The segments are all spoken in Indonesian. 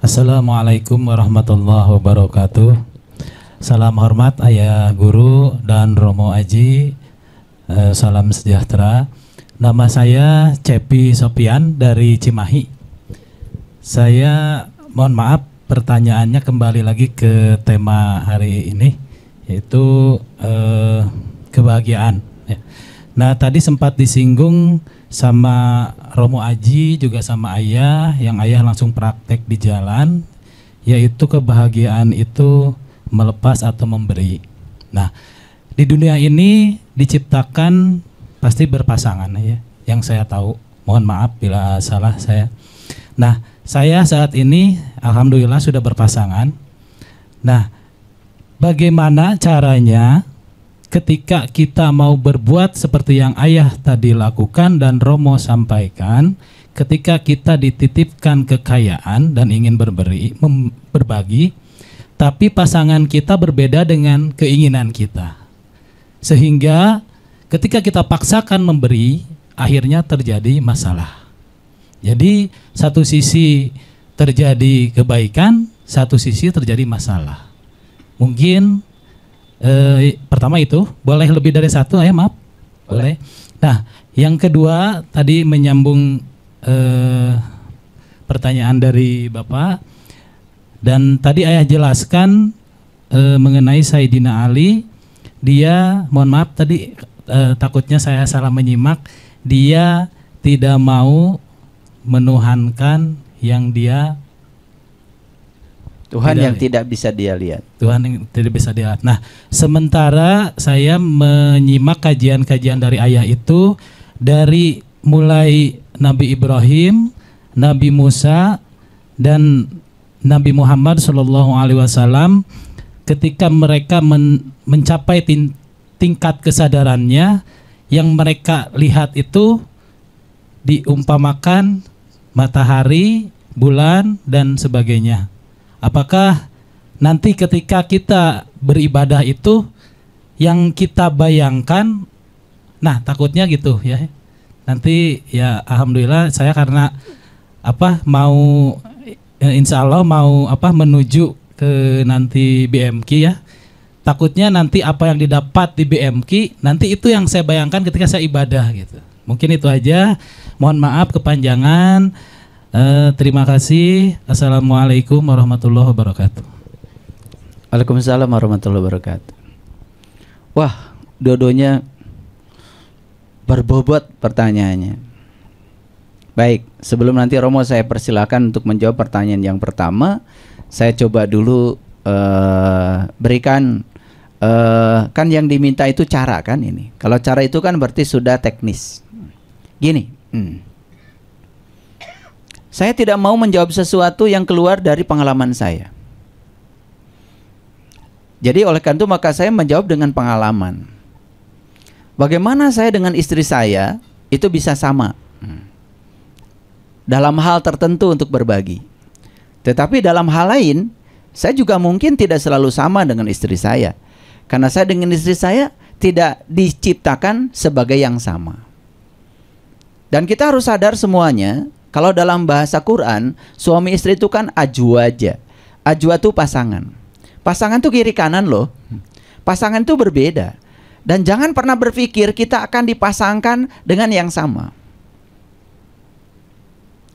Assalamualaikum warahmatullahi wabarakatuh. Salam hormat Ayah Guru dan Romo Aji. Salam sejahtera. Nama saya Cepi Sopian dari Cimahi. Saya mohon maaf, pertanyaannya kembali lagi ke tema hari ini, yaitu kebahagiaan. Nah, tadi sempat disinggung sama Romo Aji juga sama Ayah, yang Ayah langsung praktek di jalan, yaitu kebahagiaan itu melepas atau memberi. Nah, di dunia ini diciptakan pasti berpasangan ya, yang saya tahu. Mohon maaf bila salah saya. Nah, saya saat ini alhamdulillah sudah berpasangan. Nah, bagaimana caranya ketika kita mau berbuat seperti yang Ayah tadi lakukan dan Romo sampaikan, ketika kita dititipkan kekayaan dan ingin berbagi, tapi pasangan kita berbeda dengan keinginan kita. Sehingga ketika kita paksakan memberi, akhirnya terjadi masalah. Jadi satu sisi terjadi kebaikan, satu sisi terjadi masalah. Mungkin pertama itu, boleh lebih dari satu ya, maaf? Boleh. Nah, yang kedua tadi menyambung pertanyaan dari Bapak, dan tadi Ayah jelaskan mengenai Sayyidina Ali. Dia, mohon maaf tadi takutnya saya salah menyimak, dia tidak mau menuhankan yang dia Tuhan yang tidak bisa dia lihat. Tuhan yang tidak bisa dilihat. Nah, sementara saya menyimak kajian-kajian dari Ayah itu dari mulai Nabi Ibrahim, Nabi Musa, dan Nabi Muhammad SAW, ketika mereka mencapai tingkat kesadarannya, yang mereka lihat itu diumpamakan matahari, bulan, dan sebagainya. Apakah nanti ketika kita beribadah itu yang kita bayangkan, nah takutnya gitu ya. Nanti ya alhamdulillah saya karena mau insya Allah mau menuju ke nanti BMQ ya. Takutnya nanti apa yang didapat di BMQ nanti itu yang saya bayangkan ketika saya ibadah gitu. Mungkin itu aja. Mohon maaf kepanjangan. Terima kasih. Assalamualaikum warahmatullahi wabarakatuh. Waalaikumsalam warahmatullahi wabarakatuh. Wah, dua-duanya berbobot pertanyaannya. Baik, sebelum nanti Romo saya persilakan untuk menjawab pertanyaan yang pertama, saya coba dulu berikan kan yang diminta itu cara kan ini. Kalau cara itu kan berarti sudah teknis. Gini. Saya tidak mau menjawab sesuatu yang keluar dari pengalaman saya. Jadi oleh karena itu maka saya menjawab dengan pengalaman. Bagaimana saya dengan istri saya itu bisa sama dalam hal tertentu untuk berbagi. Tetapi dalam hal lain, saya juga mungkin tidak selalu sama dengan istri saya. Karena saya dengan istri saya tidak diciptakan sebagai yang sama. Dan kita harus sadar semuanya, kalau dalam bahasa Quran, suami istri itu kan ajwaja. Ajwa itu pasangan. Pasangan itu kiri kanan loh. Pasangan itu berbeda. Dan jangan pernah berpikir kita akan dipasangkan dengan yang sama.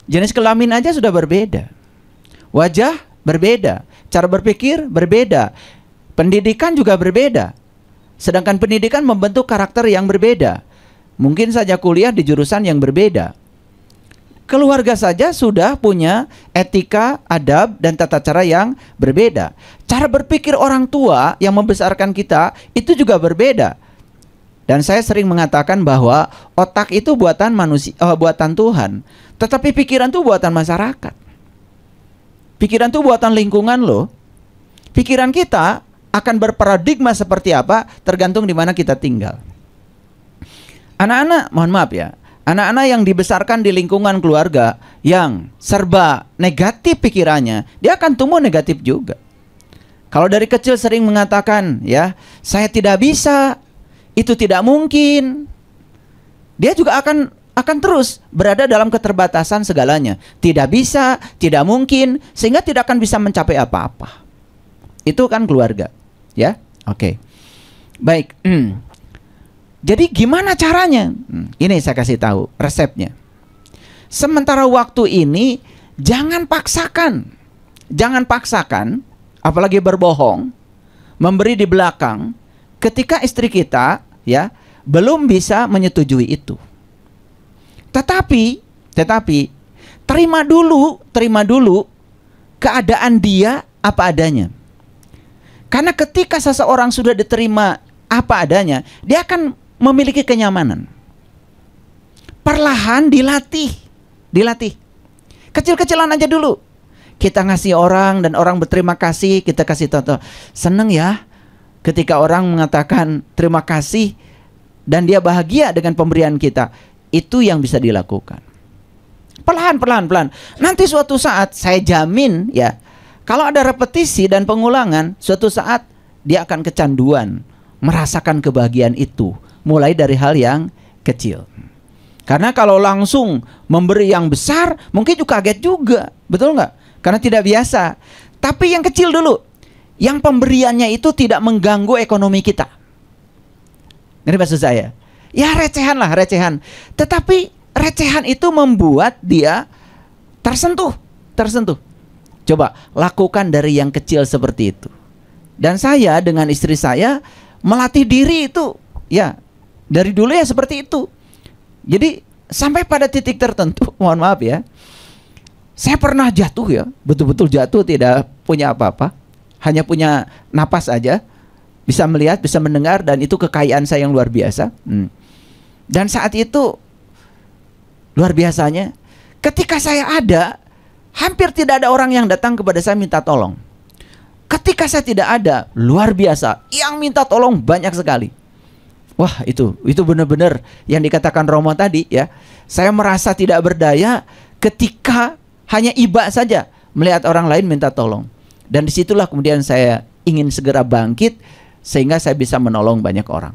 Jenis kelamin aja sudah berbeda. Wajah berbeda. Cara berpikir berbeda. Pendidikan juga berbeda. Sedangkan pendidikan membentuk karakter yang berbeda. Mungkin saja kuliah di jurusan yang berbeda. Keluarga saja sudah punya etika, adab, dan tata cara yang berbeda. Cara berpikir orang tua yang membesarkan kita itu juga berbeda. Dan saya sering mengatakan bahwa otak itu buatan manusia, buatan Tuhan. Tetapi pikiran itu buatan masyarakat. Pikiran itu buatan lingkungan loh. Pikiran kita akan berparadigma seperti apa tergantung di mana kita tinggal. Anak-anak, mohon maaf ya, anak-anak yang dibesarkan di lingkungan keluarga yang serba negatif pikirannya, dia akan tumbuh negatif juga. Kalau dari kecil sering mengatakan, ya, saya tidak bisa, itu tidak mungkin, dia juga akan akan terus berada dalam keterbatasan segalanya. Tidak bisa, tidak mungkin, sehingga tidak akan bisa mencapai apa-apa. Itu kan keluarga, ya. Oke. Baik. Jadi gimana caranya? Ini saya kasih tahu resepnya. Sementara waktu ini jangan paksakan. Jangan paksakan, apalagi berbohong, memberi di belakang ketika istri kita ya belum bisa menyetujui itu. Tetapi terima dulu keadaan dia apa adanya. Karena ketika seseorang sudah diterima apa adanya, dia akan memiliki kenyamanan. Perlahan dilatih. Kecil-kecilan aja dulu. Kita ngasih orang dan orang berterima kasih, kita kasih contoh. Seneng ya ketika orang mengatakan terima kasih dan dia bahagia dengan pemberian kita. Itu yang bisa dilakukan. Pelan. Nanti suatu saat saya jamin ya, kalau ada repetisi dan pengulangan, suatu saat dia akan kecanduan merasakan kebahagiaan itu, mulai dari hal yang kecil. Karena kalau langsung memberi yang besar, mungkin juga kaget juga, betul nggak? Karena tidak biasa. Tapi yang kecil dulu, yang pemberiannya itu tidak mengganggu ekonomi kita. Ngerti maksud saya? Ya recehan lah, recehan. Tetapi recehan itu membuat dia tersentuh. Coba lakukan dari yang kecil seperti itu. Dan saya dengan istri saya melatih diri itu, ya dari dulu ya seperti itu. Jadi sampai pada titik tertentu, mohon maaf ya, saya pernah jatuh ya, betul-betul jatuh, tidak punya apa-apa, hanya punya napas aja, bisa melihat, bisa mendengar, dan itu kekayaan saya yang luar biasa. Dan saat itu luar biasanya, ketika saya ada, hampir tidak ada orang yang datang kepada saya minta tolong. Ketika saya tidak ada, luar biasa, yang minta tolong banyak sekali. Wah, itu benar-benar yang dikatakan Romo tadi ya. Saya merasa tidak berdaya ketika hanya iba saja melihat orang lain minta tolong. Dan disitulah kemudian saya ingin segera bangkit sehingga saya bisa menolong banyak orang.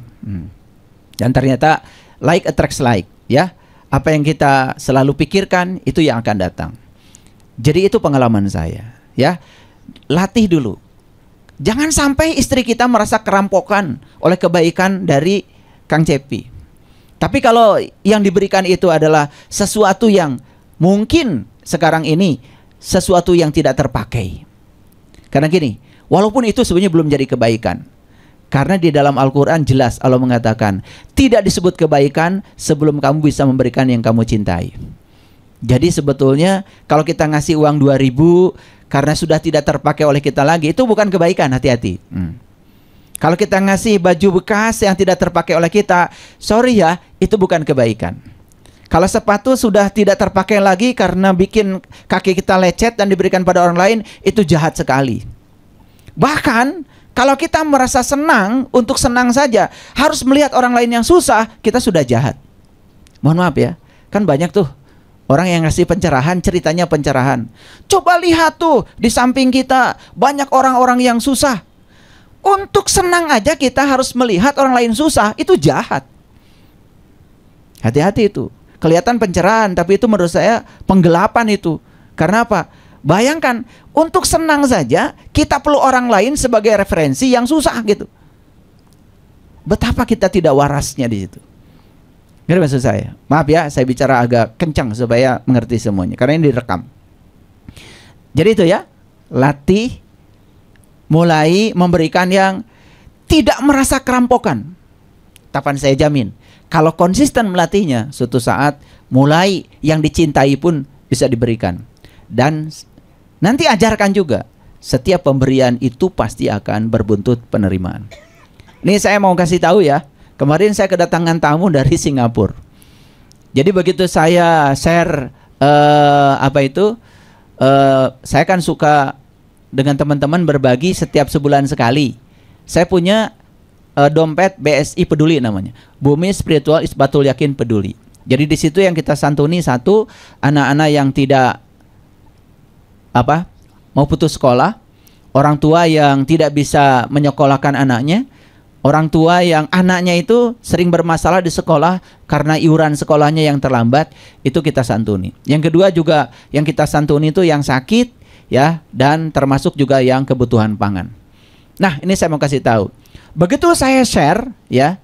Dan ternyata like attracts like, ya. Apa yang kita selalu pikirkan itu yang akan datang. Jadi itu pengalaman saya, ya. Latih dulu. Jangan sampai istri kita merasa kerampokan oleh kebaikan dari Kang Cepi. Tapi kalau yang diberikan itu adalah sesuatu yang mungkin sekarang ini sesuatu yang tidak terpakai. Karena gini, walaupun itu sebenarnya belum jadi kebaikan. Karena di dalam Al-Quran jelas Allah mengatakan tidak disebut kebaikan sebelum kamu bisa memberikan yang kamu cintai. Jadi sebetulnya kalau kita ngasih uang 2.000 karena sudah tidak terpakai oleh kita lagi, itu bukan kebaikan, hati-hati. Kalau kita ngasih baju bekas yang tidak terpakai oleh kita, sorry ya, itu bukan kebaikan. Kalau sepatu sudah tidak terpakai lagi karena bikin kaki kita lecet dan diberikan pada orang lain, itu jahat sekali. Bahkan kalau kita merasa senang untuk senang saja, harus melihat orang lain yang susah, kita sudah jahat. Mohon maaf ya, kan banyak tuh orang yang ngasih pencerahan, ceritanya pencerahan. Coba lihat tuh di samping kita banyak orang-orang yang susah. Untuk senang aja kita harus melihat orang lain susah, itu jahat. Hati-hati itu. Kelihatan pencerahan, tapi itu menurut saya penggelapan itu. Karena apa? Bayangkan, untuk senang saja kita perlu orang lain sebagai referensi yang susah gitu. Betapa kita tidak warasnya di situ. Ngerti maksud saya? Maaf ya, saya bicara agak kencang supaya mengerti semuanya, karena ini direkam. Jadi itu ya, latih, mulai memberikan yang tidak merasa kerampokan. Tapan saya jamin, kalau konsisten melatihnya, suatu saat mulai yang dicintai pun bisa diberikan. Dan nanti ajarkan juga, setiap pemberian itu pasti akan berbuntut penerimaan. Ini saya mau kasih tahu ya, kemarin saya kedatangan tamu dari Singapura. Jadi begitu saya share saya kan suka dengan teman-teman berbagi setiap sebulan sekali. Saya punya dompet BSI Peduli namanya, Bumi Spiritual Isbatul Yakin Peduli. Jadi di situ yang kita santuni satu, anak-anak yang tidak mau putus sekolah, orang tua yang tidak bisa menyekolahkan anaknya, Orang tua yang anaknya itu sering bermasalah di sekolah karena iuran sekolahnya yang terlambat, itu kita santuni. Yang kedua juga yang kita santuni itu yang sakit, ya, dan termasuk juga yang kebutuhan pangan. Nah, ini saya mau kasih tahu. Begitu saya share, ya,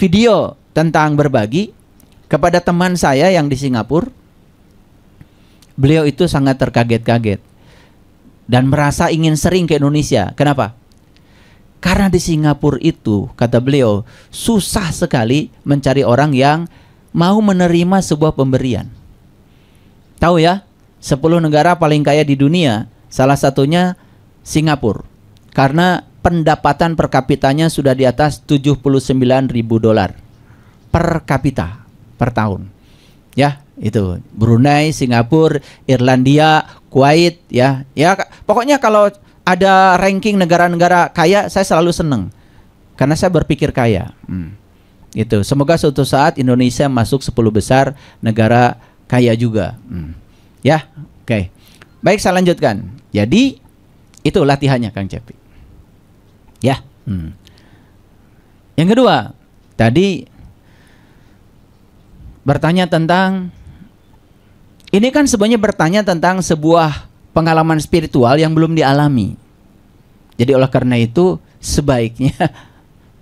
video tentang berbagi kepada teman saya yang di Singapura, beliau itu sangat terkaget-kaget dan merasa ingin sering ke Indonesia. Kenapa? Karena di Singapura itu, kata beliau, susah sekali mencari orang yang mau menerima sebuah pemberian. Tahu ya, 10 negara paling kaya di dunia, salah satunya Singapura. Karena pendapatan per kapitanya sudah di atas 79.000 dolar per kapita per tahun. Ya, itu Brunei, Singapura, Irlandia, Kuwait, ya. Ya, pokoknya kalau ada ranking negara-negara kaya, saya selalu seneng karena saya berpikir kaya. Itu. Semoga suatu saat Indonesia masuk 10 besar negara kaya juga. Ya, oke. Baik, saya lanjutkan. Jadi itu latihannya Kang Cepi. Ya. Yang kedua, tadi bertanya tentang, ini kan sebenarnya bertanya tentang sebuah pengalaman spiritual yang belum dialami. Jadi oleh karena itu sebaiknya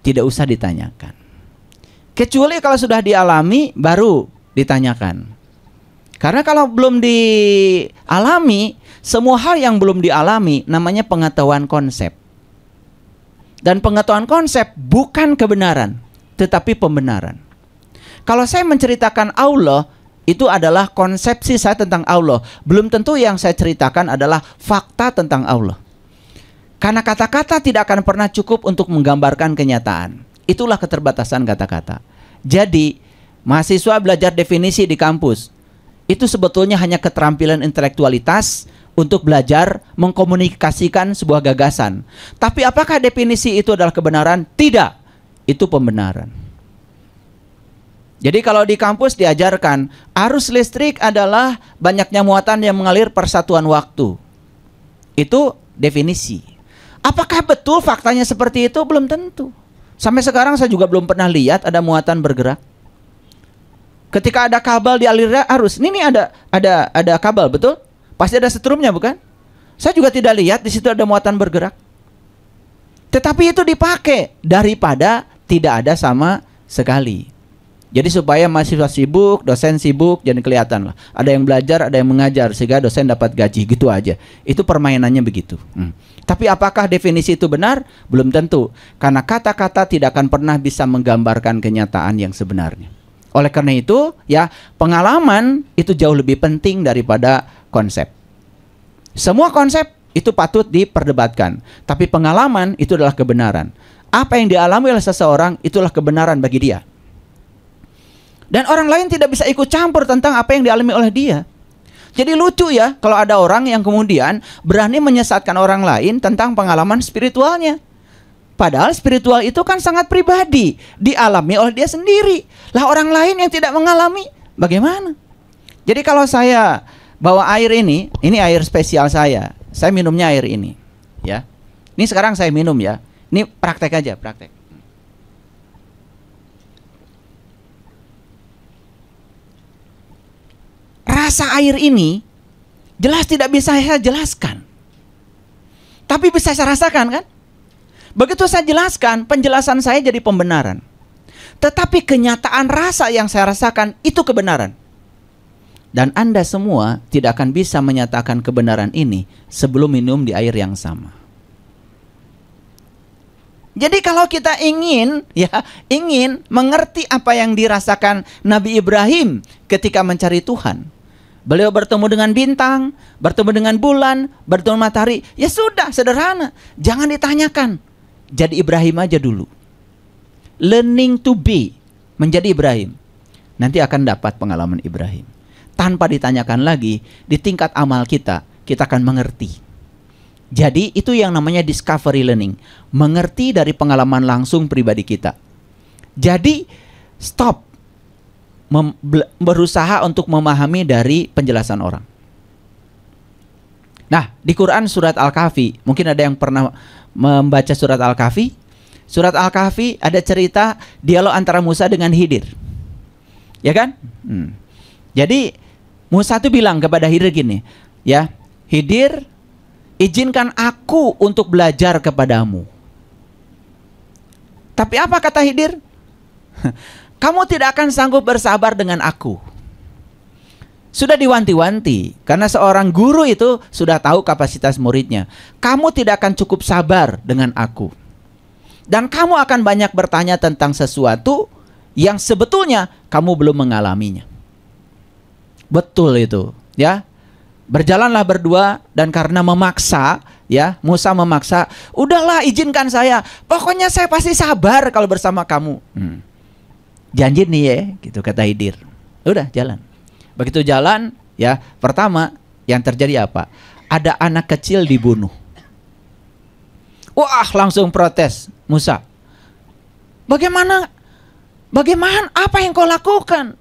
tidak usah ditanyakan. Kecuali kalau sudah dialami baru ditanyakan. Karena kalau belum dialami, semua hal yang belum dialami namanya pengetahuan konsep. Dan pengetahuan konsep bukan kebenaran, tetapi pembenaran. Kalau saya menceritakan Allah, itu adalah konsepsi saya tentang Allah. Belum tentu yang saya ceritakan adalah fakta tentang Allah. Karena kata-kata tidak akan pernah cukup untuk menggambarkan kenyataan. Itulah keterbatasan kata-kata. Jadi, mahasiswa belajar definisi di kampus, itu sebetulnya hanya keterampilan intelektualitas untuk belajar mengkomunikasikan sebuah gagasan. Tapi apakah definisi itu adalah kebenaran? Tidak. Itu pembenaran. Jadi kalau di kampus diajarkan arus listrik adalah banyaknya muatan yang mengalir per satuan waktu. Itu definisi. Apakah betul faktanya seperti itu? Belum tentu. Sampai sekarang saya juga belum pernah lihat ada muatan bergerak. Ketika ada kabel dialirnya arus, ini ada kabel, betul? Pasti ada setrumnya, bukan? Saya juga tidak lihat di situ ada muatan bergerak. Tetapi itu dipakai daripada tidak ada sama sekali. Jadi supaya mahasiswa sibuk, dosen sibuk, jadi kelihatan lah. Ada yang belajar, ada yang mengajar, sehingga dosen dapat gaji, gitu aja. Itu permainannya begitu. Tapi apakah definisi itu benar? Belum tentu. Karena kata-kata tidak akan pernah bisa menggambarkan kenyataan yang sebenarnya. Oleh karena itu, ya, pengalaman itu jauh lebih penting daripada konsep. Semua konsep itu patut diperdebatkan. Tapi pengalaman itu adalah kebenaran. Apa yang dialami oleh seseorang, itulah kebenaran bagi dia. Dan orang lain tidak bisa ikut campur tentang apa yang dialami oleh dia. Jadi lucu ya kalau ada orang yang kemudian berani menyesatkan orang lain tentang pengalaman spiritualnya. Padahal spiritual itu kan sangat pribadi, dialami oleh dia sendiri. Lah orang lain yang tidak mengalami, bagaimana? Jadi kalau saya bawa air ini air spesial saya minumnya air ini, ya. Ini sekarang saya minum ya. Ini praktek aja, praktek. Rasa air ini jelas tidak bisa saya jelaskan, tapi bisa saya rasakan kan? Begitu saya jelaskan, penjelasan saya jadi pembenaran. Tetapi kenyataan rasa yang saya rasakan itu kebenaran. Dan Anda semua tidak akan bisa menyatakan kebenaran ini sebelum minum di air yang sama. Jadi kalau kita ingin mengerti apa yang dirasakan Nabi Ibrahim ketika mencari Tuhan. Beliau bertemu dengan bintang, bertemu dengan bulan, bertemu matahari. Ya sudah, sederhana. Jangan ditanyakan. Jadi Ibrahim aja dulu. Learning to be, menjadi Ibrahim. Nanti akan dapat pengalaman Ibrahim. Tanpa ditanyakan lagi, di tingkat amal kita akan mengerti. Jadi itu yang namanya discovery learning. Mengerti dari pengalaman langsung pribadi kita. Jadi stop berusaha untuk memahami dari penjelasan orang. Nah, di Quran surat Al-Kahfi, mungkin ada yang pernah membaca surat Al-Kahfi. Surat Al-Kahfi ada cerita dialog antara Musa dengan Khidir. Ya kan? Jadi Musa tuh bilang kepada Khidir gini, ya, Khidir, izinkan aku untuk belajar kepadamu. Tapi apa kata Khidir? Kamu tidak akan sanggup bersabar dengan aku. Sudah diwanti-wanti, karena seorang guru itu sudah tahu kapasitas muridnya. Kamu tidak akan cukup sabar dengan aku. Dan kamu akan banyak bertanya tentang sesuatu yang sebetulnya kamu belum mengalaminya. Betul itu, ya. Berjalanlah berdua, dan karena memaksa, ya, Musa memaksa, udahlah izinkan saya, pokoknya saya pasti sabar kalau bersama kamu. Janji nih ya, gitu kata Khidir. Udah jalan. Begitu jalan, ya, pertama yang terjadi apa? Ada anak kecil dibunuh. Wah, langsung protes Musa. Bagaimana? Apa yang kau lakukan?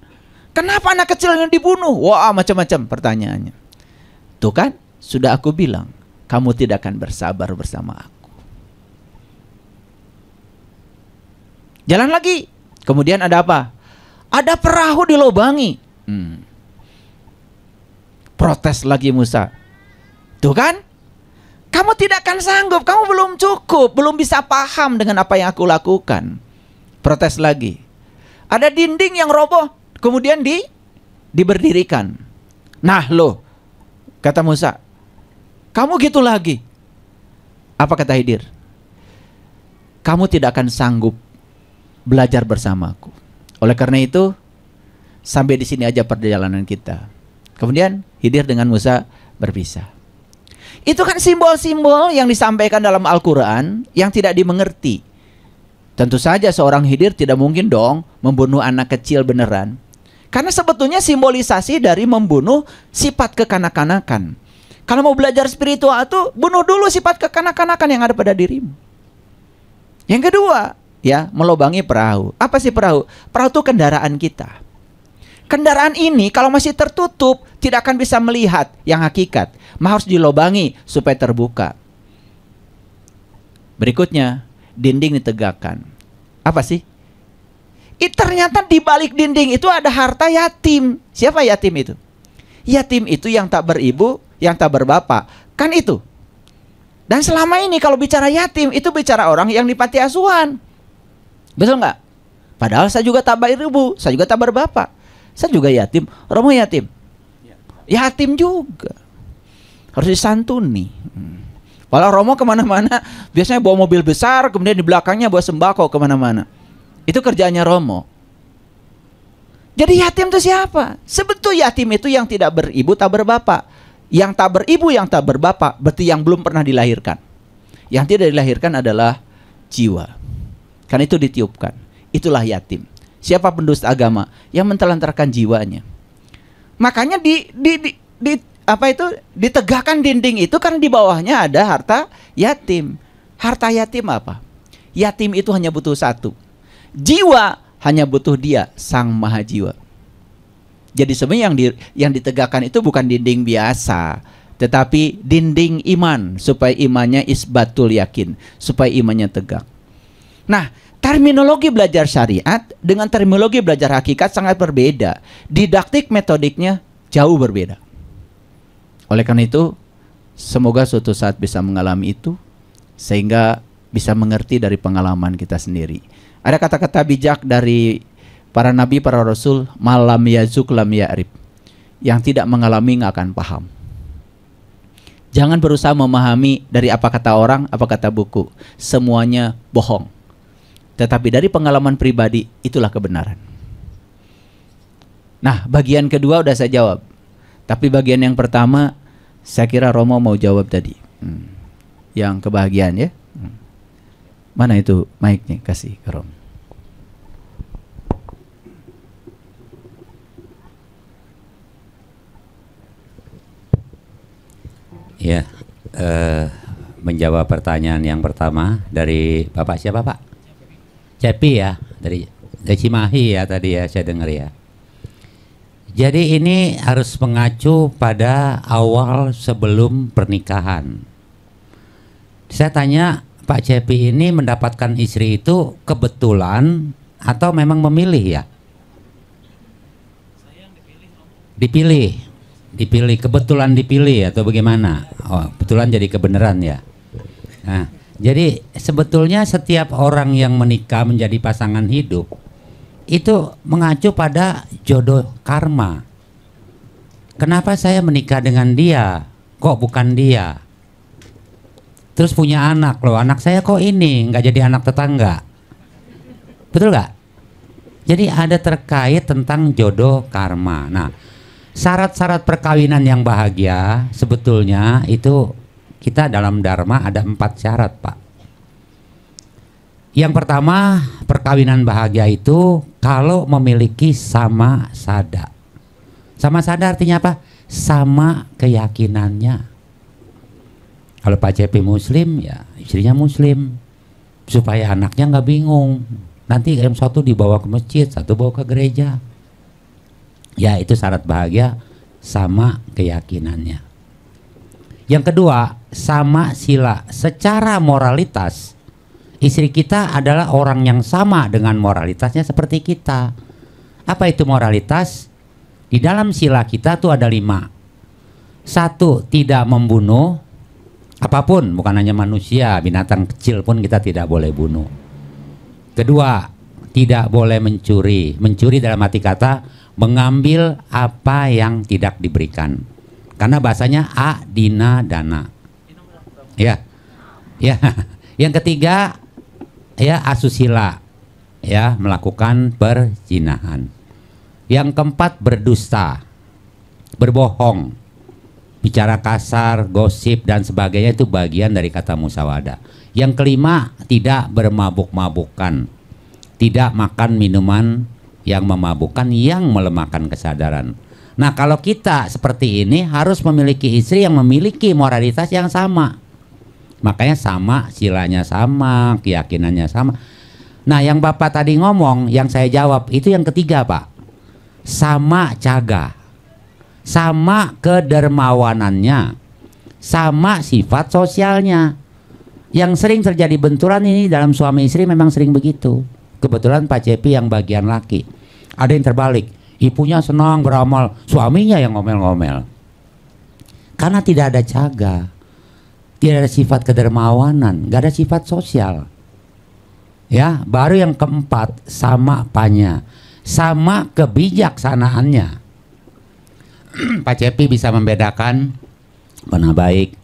Kenapa anak kecil yang dibunuh? Wah, macam-macam pertanyaannya. Tuh kan, sudah aku bilang, kamu tidak akan bersabar bersama aku. Jalan lagi. Kemudian ada apa? Ada perahu dilobangi. Protes lagi Musa. Tuh kan? Kamu tidak akan sanggup, kamu belum cukup, belum bisa paham dengan apa yang aku lakukan. Protes lagi. Ada dinding yang roboh, kemudian diberdirikan. Nah loh, kata Musa, kamu gitu lagi. Apa kata Khidir? Kamu tidak akan sanggup belajar bersamaku. Oleh karena itu, sampai di sini aja perjalanan kita. Kemudian Khidir dengan Musa berpisah. Itu kan simbol-simbol yang disampaikan dalam Al-Quran yang tidak dimengerti. Tentu saja seorang Khidir tidak mungkin dong membunuh anak kecil beneran. Karena sebetulnya simbolisasi dari membunuh sifat kekanak-kanakan. Kalau mau belajar spiritual itu, bunuh dulu sifat kekanak-kanakan yang ada pada dirimu. Yang kedua, ya, melobangi perahu. Apa sih perahu? Perahu itu kendaraan kita. Kendaraan ini kalau masih tertutup tidak akan bisa melihat yang hakikat. Harus dilobangi supaya terbuka. Berikutnya, dinding ditegakkan. Apa sih? Ternyata di balik dinding itu ada harta yatim. Siapa yatim itu? Yatim itu yang tak beribu, yang tak berbapak. Kan itu. Dan selama ini kalau bicara yatim itu bicara orang yang di panti asuhan. Betul nggak? Padahal saya juga tak beribu, saya juga tak berbapak. Saya juga yatim. Romo yatim? Yatim juga. Harus disantuni. Kalau Romo kemana-mana biasanya bawa mobil besar, kemudian di belakangnya bawa sembako kemana-mana. Itu kerjaannya Romo. Jadi yatim itu siapa? Sebetulnya yatim itu yang tidak beribu, tak berbapak. Yang tak beribu, yang tak berbapak, berarti yang belum pernah dilahirkan. Yang tidak dilahirkan adalah jiwa. Karena itu ditiupkan. Itulah yatim. Siapa pendusta agama yang mentelantarkan jiwanya? Makanya ditegakkan dinding itu karena di bawahnya ada harta yatim. Harta yatim apa? Yatim itu hanya butuh satu. Jiwa hanya butuh Dia, Sang Maha Jiwa. Jadi sebenarnya yang ditegakkan itu bukan dinding biasa, tetapi dinding iman supaya imannya isbatul yakin, supaya imannya tegak. Nah, terminologi belajar syariat dengan terminologi belajar hakikat sangat berbeda. Didaktik metodiknya jauh berbeda. Oleh karena itu, semoga suatu saat bisa mengalami itu sehingga bisa mengerti dari pengalaman kita sendiri. Ada kata-kata bijak dari para nabi, para rasul, malam yazuk lam ya'rib. Yang tidak mengalami nggak akan paham. Jangan berusaha memahami dari apa kata orang, apa kata buku. Semuanya bohong. Tetapi dari pengalaman pribadi, itulah kebenaran. Nah, bagian kedua udah saya jawab. Tapi bagian yang pertama, saya kira Romo mau jawab tadi. Yang kebahagiaan ya. Mana itu mic-nya? Kasih ke Romo. Ya, menjawab pertanyaan yang pertama dari Bapak siapa Pak? Cepi ya, dari Cimahi ya tadi ya saya dengar ya. Jadi ini harus mengacu pada awal sebelum pernikahan. Saya tanya Pak Cepi ini mendapatkan istri itu kebetulan atau memang memilih ya? Dipilih, kebetulan dipilih atau bagaimana? Oh, kebetulan jadi kebenaran ya. Nah, jadi sebetulnya setiap orang yang menikah menjadi pasangan hidup itu mengacu pada jodoh karma. Kenapa saya menikah dengan dia? Kok bukan dia? Terus punya anak loh, anak saya kok ini nggak jadi anak tetangga, betul nggak? Jadi ada terkait tentang jodoh karma. Nah, syarat-syarat perkawinan yang bahagia sebetulnya itu kita dalam Dharma ada 4 syarat, Pak. Yang pertama, perkawinan bahagia itu kalau memiliki sama sada. Sama sada artinya apa? Sama keyakinannya. Kalau Pak Cepi muslim, ya istrinya muslim. Supaya anaknya nggak bingung. Nanti yang satu dibawa ke masjid, satu bawa ke gereja. Ya itu syarat bahagia, sama keyakinannya. Yang kedua, sama sila. Secara moralitas, istri kita adalah orang yang sama dengan moralitasnya seperti kita. Apa itu moralitas? Di dalam sila kita tuh ada 5. 1, tidak membunuh. Apapun, bukan hanya manusia, binatang kecil pun kita tidak boleh bunuh. Kedua, tidak boleh mencuri. Mencuri dalam arti kata mengambil apa yang tidak diberikan. Karena bahasanya adina dana. Ya. Ya. Yang ketiga, ya asusila. Ya, melakukan perzinahan. Yang keempat, berdusta. Berbohong. Bicara kasar, gosip dan sebagainya itu bagian dari kata musyawadah. Yang kelima, tidak bermabuk-mabukan. Tidak makan minuman yang memabukkan, yang melemahkan kesadaran. Nah, kalau kita seperti ini harus memiliki istri yang memiliki moralitas yang sama. Makanya sama, silanya sama, keyakinannya sama. Nah, yang Bapak tadi ngomong, yang saya jawab, itu yang ketiga, Pak. Sama caga. Sama kedermawanannya, sama sifat sosialnya. Yang sering terjadi benturan ini dalam suami istri memang sering begitu. Kebetulan Pak Cepi yang bagian laki. Ada yang terbalik, ibunya senang beramal, suaminya yang ngomel-ngomel. Karena tidak ada caga, tidak ada sifat kedermawanan, gak ada sifat sosial. Ya, baru yang keempat, sama apanya, sama kebijaksanaannya. Pak Cepi bisa membedakan mana baik,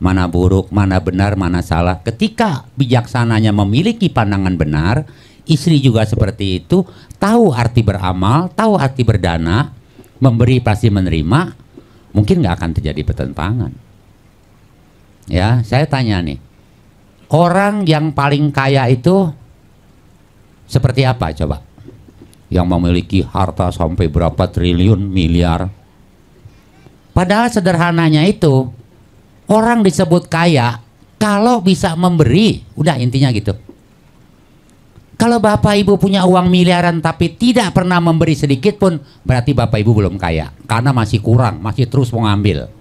mana buruk, mana benar, mana salah. Ketika bijaksananya memiliki pandangan benar, istri juga seperti itu, tahu arti beramal, tahu arti berdana, memberi pasti menerima, mungkin nggak akan terjadi pertentangan. Ya, saya tanya nih, orang yang paling kaya itu seperti apa coba? Yang memiliki harta sampai berapa triliun, miliar. Padahal sederhananya itu, orang disebut kaya kalau bisa memberi, udah intinya gitu. Kalau Bapak Ibu punya uang miliaran tapi tidak pernah memberi sedikit pun, berarti Bapak Ibu belum kaya, karena masih kurang, masih terus mau ngambil.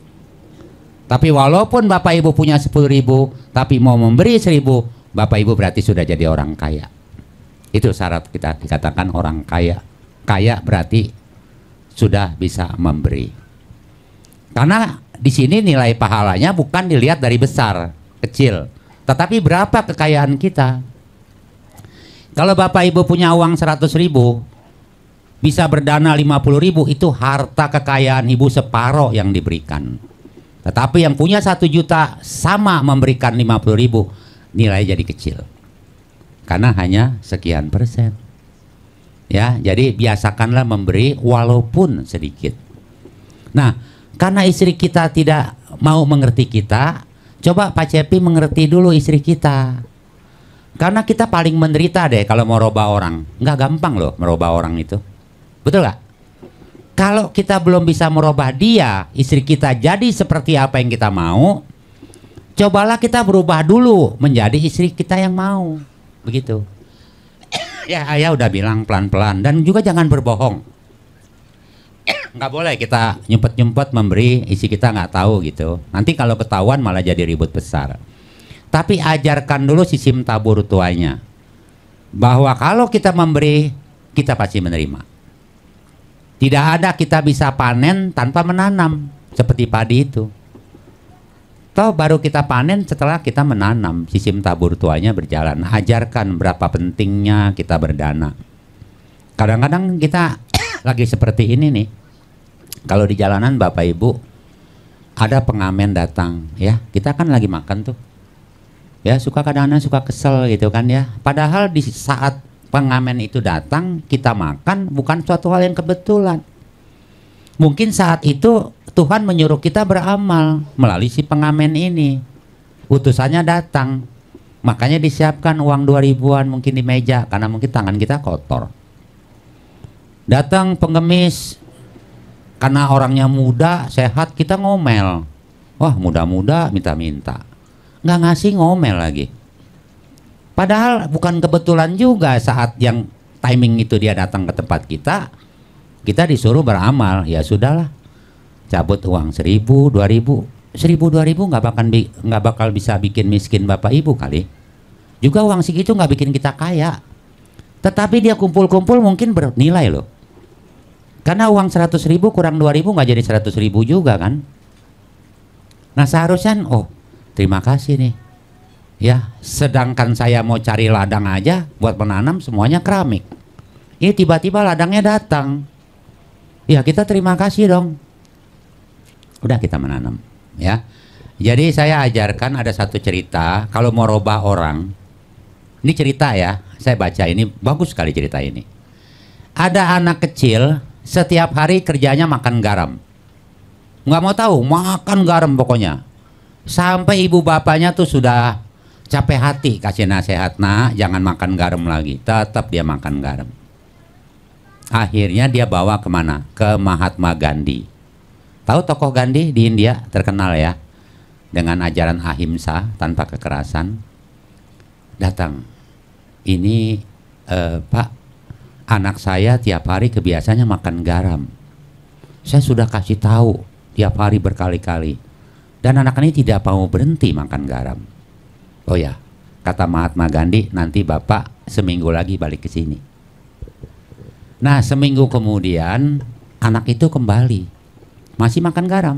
Tapi walaupun Bapak Ibu punya 10.000 tapi mau memberi 1.000, Bapak Ibu berarti sudah jadi orang kaya. Itu syarat kita dikatakan orang kaya. Kaya berarti sudah bisa memberi. Karena di sini nilai pahalanya bukan dilihat dari besar, kecil, tetapi berapa kekayaan kita. Kalau Bapak Ibu punya uang 100.000, bisa berdana 50.000, itu harta kekayaan Ibu separuh yang diberikan. Tetapi yang punya 1 juta sama memberikan 50.000, nilai jadi kecil. Karena hanya sekian persen. Ya, jadi biasakanlah memberi walaupun sedikit. Nah, karena istri kita tidak mau mengerti kita, coba Pak Cepi mengerti dulu istri kita. Karena kita paling menderita deh kalau mau merubah orang. Nggak gampang loh merubah orang itu. Betul nggak? Kalau kita belum bisa merubah dia, istri kita jadi seperti apa yang kita mau, cobalah kita berubah dulu menjadi istri kita yang mau. Begitu. Ya, ayah udah bilang pelan-pelan. Dan juga jangan berbohong. Nggak boleh kita nyempet-nyempet memberi, isi kita nggak tahu gitu. Nanti kalau ketahuan malah jadi ribut besar. Tapi ajarkan dulu sistem tabur tuanya. Bahwa kalau kita memberi, kita pasti menerima. Tidak ada kita bisa panen tanpa menanam. Seperti padi itu. Toh baru kita panen setelah kita menanam. Sistem tabur tuanya berjalan. Ajarkan berapa pentingnya kita berdana. Kadang-kadang kita lagi seperti ini nih. Kalau di jalanan Bapak Ibu ada pengamen datang, ya kita kan lagi makan tuh, ya suka kadang-kadang suka kesel gitu kan ya. Padahal di saat pengamen itu datang kita makan bukan suatu hal yang kebetulan. Mungkin saat itu Tuhan menyuruh kita beramal melalui si pengamen ini. Utusannya datang, makanya disiapkan uang 2000-an mungkin di meja karena mungkin tangan kita kotor. Datang pengemis, karena orangnya muda, sehat, kita ngomel. Wah muda-muda minta-minta. Nggak ngasih ngomel lagi. Padahal bukan kebetulan juga saat yang timing itu dia datang ke tempat kita disuruh beramal. Ya sudahlah, cabut uang 1000, 2000. 1000, 2000 nggak bakal bisa bikin miskin Bapak Ibu kali. Juga uang segitu nggak bikin kita kaya. Tetapi dia kumpul-kumpul mungkin bernilai loh. Karena uang 100.000 kurang 2.000 nggak jadi 100.000 juga kan. Nah seharusnya terima kasih nih. Ya sedangkan saya mau cari ladang aja buat menanam semuanya keramik. Ini tiba-tiba ladangnya datang. Ya kita terima kasih dong. Udah kita menanam ya. Jadi saya ajarkan ada satu cerita. Kalau mau robah orang, ini cerita ya, saya baca ini bagus sekali cerita ini. Ada anak kecil setiap hari kerjanya makan garam. Nggak mau tahu, makan garam pokoknya. Sampai ibu bapaknya tuh sudah capek hati kasih nasihat, nah jangan makan garam lagi. Tetap dia makan garam. Akhirnya dia bawa kemana? Ke Mahatma Gandhi. Tahu tokoh Gandhi di India terkenal ya, dengan ajaran ahimsa tanpa kekerasan. Datang, ini Pak, anak saya tiap hari kebiasaannya makan garam. Saya sudah kasih tahu tiap hari berkali-kali, dan anak ini tidak mau berhenti makan garam. Oh ya, kata Mahatma Gandhi, nanti Bapak seminggu lagi balik ke sini. Nah seminggu kemudian anak itu kembali, masih makan garam.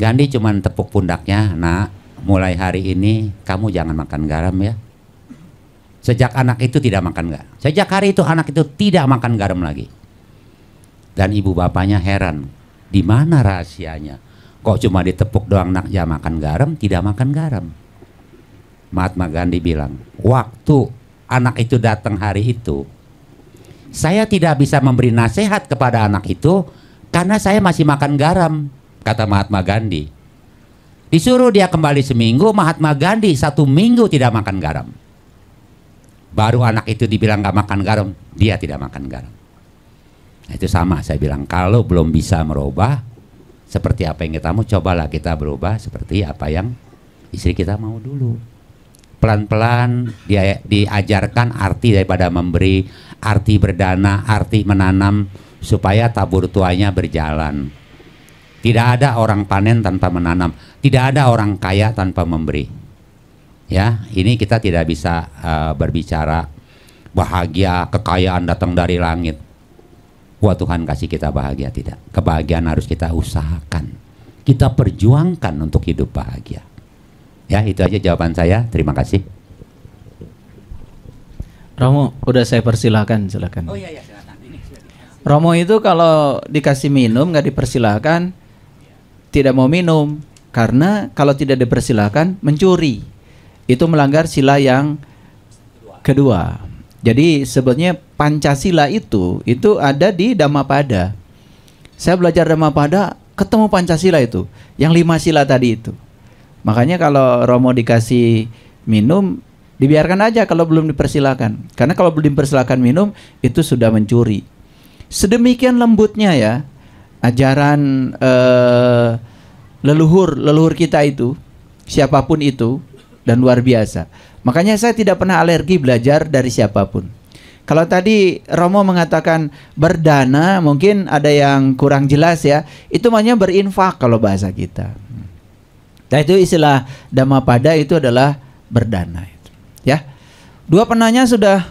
Gandhi cuman tepuk pundaknya, nak, mulai hari ini kamu jangan makan garam ya. Sejak anak itu tidak makan garam. Sejak hari itu anak itu tidak makan garam lagi. Dan ibu bapaknya heran, di mana rahasianya? Kok cuma ditepuk doang nak ya makan garam, tidak makan garam. Mahatma Gandhi bilang, waktu anak itu datang hari itu, saya tidak bisa memberi nasihat kepada anak itu karena saya masih makan garam, kata Mahatma Gandhi. Disuruh dia kembali seminggu, Mahatma Gandhi 1 minggu tidak makan garam. Baru anak itu dibilang gak makan garam, dia tidak makan garam. Nah, itu sama saya bilang, kalau belum bisa merubah seperti apa yang kita mau, cobalah kita berubah seperti apa yang istri kita mau dulu. Pelan-pelan dia diajarkan arti daripada memberi, arti berdana, arti menanam, supaya tabur tuanya berjalan. Tidak ada orang panen tanpa menanam, tidak ada orang kaya tanpa memberi. Ya, ini kita tidak bisa berbicara bahagia, kekayaan datang dari langit. Wah Tuhan kasih kita bahagia, tidak. Kebahagiaan harus kita usahakan, kita perjuangkan untuk hidup bahagia. Ya, itu aja jawaban saya. Terima kasih. Romo, udah saya persilahkan, silakan. Oh iya, silakan. Romo itu kalau dikasih minum nggak dipersilahkan, tidak mau minum, karena kalau tidak dipersilahkan mencuri. Itu melanggar sila yang kedua. Jadi sebetulnya Pancasila itu ada di Dhammapada. Saya belajar Dhammapada, ketemu Pancasila itu, yang 5 sila tadi itu. Makanya kalau Romo dikasih minum, dibiarkan aja kalau belum dipersilakan. Karena kalau belum dipersilakan minum, itu sudah mencuri. Sedemikian lembutnya ya ajaran leluhur kita itu, siapapun itu, dan luar biasa. Makanya saya tidak pernah alergi belajar dari siapapun. Kalau tadi Romo mengatakan berdana, mungkin ada yang kurang jelas ya. Itu namanya berinfak kalau bahasa kita. Nah, itu istilah Dhammapada itu adalah berdana. Ya, 2 penanya sudah